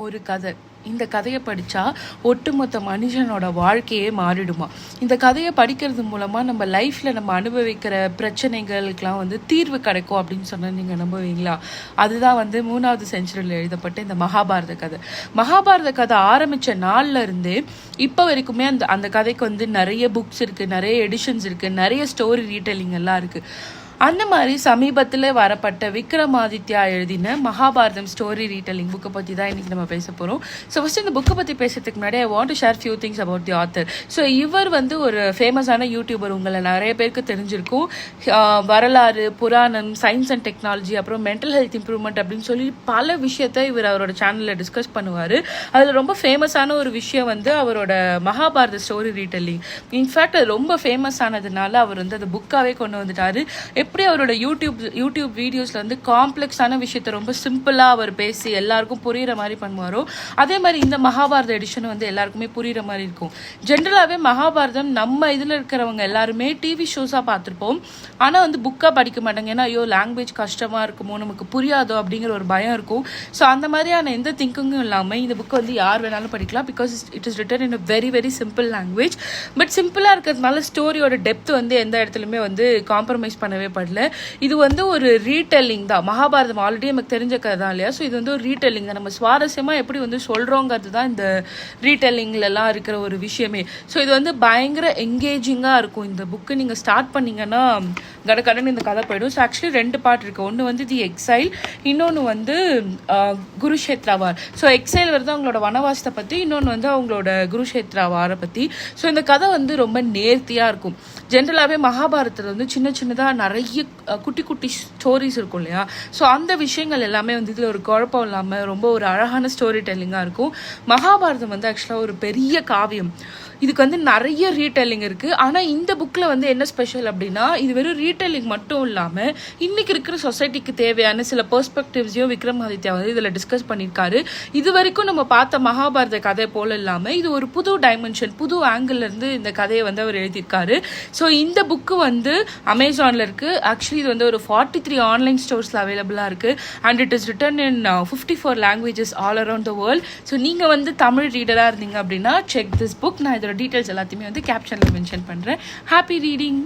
ஒரு கதை. இந்த கதையை படித்தா ஒட்டுமொத்த மனுஷனோட வாழ்க்கையே மாறிடுமா. இந்த கதையை படிக்கிறது மூலமாக நம்ம லைஃப்பில் நம்ம அனுபவிக்கிற பிரச்சனைகளுக்கெலாம் தீர்வு கிடைக்கும் அப்படின்னு சொன்னால் நீங்கள் நம்புவீங்களா? அதுதான் 3வது செஞ்சுரியில் எழுதப்பட்ட இந்த மகாபாரத கதை. மகாபாரத கதை ஆரம்பித்த நாளில் இருந்தே இப்போ வரைக்குமே அந்த கதைக்கு நிறைய புக்ஸ் இருக்குது, நிறைய எடிஷன்ஸ் இருக்குது, நிறைய ஸ்டோரி ரீடெல்லிங் எல்லாம் இருக்குது. அந்த மாதிரி சமீபத்தில் வரப்பட்ட விக்ரமாதித்யா எழுதின மகாபாரதம் ஸ்டோரி ரீடெல்லிங் புக்கை பற்றி தான் இன்றைக்கி நம்ம பேச போகிறோம். ஸோ ஃபஸ்ட்டு இந்த புக்கை பற்றி பேசுறதுக்கு முன்னாடி I want to share few things about the author. So இவர் ஒரு ஃபேமஸான யூடியூபர், உங்களை நிறைய பேருக்கு தெரிஞ்சிருக்கும். வரலாறு, புராணம், சயின்ஸ் அண்ட் டெக்னாலஜி, அப்புறம் மென்டல் ஹெல்த் இம்ப்ரூவ்மெண்ட் அப்படின்னு சொல்லி பல விஷயத்தை இவர் அவரோட சேனலில் டிஸ்கஸ் பண்ணுவார். அதில் ரொம்ப ஃபேமஸான ஒரு விஷயம் அவரோட மகாபாரத ஸ்டோரி ரீடெல்லிங். இன்ஃபேக்ட் அது ரொம்ப ஃபேமஸ் ஆனதுனால அவர் அந்த புக்காகவே கொண்டு வந்துட்டார். எப்படி அவரோட யூடியூப் வீடியோஸில் காம்ப்ளெக்ஸான விஷயத்தை ரொம்ப சிம்பிளாக அவர் பேசி எல்லாருக்கும் புரிகிற மாதிரி பண்ணுவாரோ, அதே மாதிரி இந்த மகாபாரத எடிஷன் எல்லாருக்குமே புரிகிற மாதிரி இருக்கும். ஜென்ரலாகவே மகாபாரதம் நம்ம இதில் இருக்கிறவங்க எல்லாருமே டிவி ஷோஸாக பார்த்துருப்போம். ஆனால் புக்காக படிக்க மாட்டாங்க. ஏன்னா ஐயோ லாங்குவேஜ் கஷ்டமாக இருக்குமோ, நமக்கு புரியாதோ அப்படிங்கிற ஒரு பயம் இருக்கும். ஸோ அந்த மாதிரியான எந்த திங்கிங்கும் இல்லாமல் இந்த புக்கை யார் வேணாலும் படிக்கலாம். Because it is written in a very very simple language. But சிம்பிளாக இருக்கிறதுனால ஸ்டோரியோட டெப்த் எந்த இடத்துலையுமே காம்ப்ரமைஸ் பண்ணவே படல. இது ஒரு ரீடெல்லிங் தான். மகாபாரதம் ஆல்ரெடி நமக்கு தெரிஞ்ச கதை தான் இல்லையா? ஸோ இது ஒரு ரீடெல்லிங் தான். நம்ம சுவாரஸ்யமாக எப்படி சொல்கிறோங்கிறது தான் இந்த ரீடெல்லிங்லலாம் இருக்கிற ஒரு விஷயமே. ஸோ இது பயங்கர என்கேஜிங்காக இருக்கும். இந்த புக்கு நீங்கள் ஸ்டார்ட் பண்ணிங்கன்னா கடகடன்னு இந்த கதை போயிடும். ஸோ ஆக்சுவலி 2 பார்ட் இருக்குது. ஒன்று தி எக்ஸைல், இன்னொன்று குருஷேத்ரா வார். ஸோ எக்ஸைல் அவங்களோட வனவாசத்தை பற்றி, இன்னொன்று அவங்களோட குருஷேத்ரா வாரை பற்றி. ஸோ இந்த கதை ரொம்ப நேர்த்தியாக இருக்கும். ஜென்ரலாகவே மகாபாரதத்தில் சின்ன சின்னதாக நிறைய குட்டி குட்டி ஸ்டோரிஸ் இருக்கும் இல்லையா? ஸோ அந்த விஷயங்கள் எல்லாமே இதில் ஒரு குழப்பம் இல்லாமல் ரொம்ப ஒரு அழகான ஸ்டோரி டெல்லிங்காக இருக்கும். மகாபாரதம் ஆக்சுவலாக ஒரு பெரிய காவியம். இதுக்கு நிறைய ரீடெல்லிங் இருக்குது. ஆனால் இந்த புக்கில் என்ன ஸ்பெஷல் அப்படின்னா, இது வெறும் ரீடெல்லிங் மட்டும் இல்லாமல் இன்றைக்கி இருக்கிற சொசைட்டிக்கு தேவையான சில பெர்ஸ்பெக்டிவ்ஸையும் விக்ரமாதித்யா இதில் டிஸ்கஸ் பண்ணியிருக்காரு. இது வரைக்கும் நம்ம பார்த்த மகாபாரத கதை போல் இல்லாமல் இது ஒரு புது டைமென்ஷன், புது ஆங்கிள்லேருந்து இந்த கதையை அவர் எழுதியிருக்காரு. ஸோ இந்த புக்கு அமேசானில் இருக்குது. ஆக்சுவலி இது ஒரு 43 ஆன்லைன் ஸ்டோர்ஸில் அவைலபிளாக இருக்குது. And it is written in 54 languages all around the world. So நீங்கள் தமிழ் ரீடராக இருந்தீங்க அப்படின்னா செக் திஸ் புக். நான் இதோட டீட்டெயில்ஸ் எல்லாத்தையுமே கேப்ஷனில் மென்ஷன் பண்ணுறேன். Happy reading.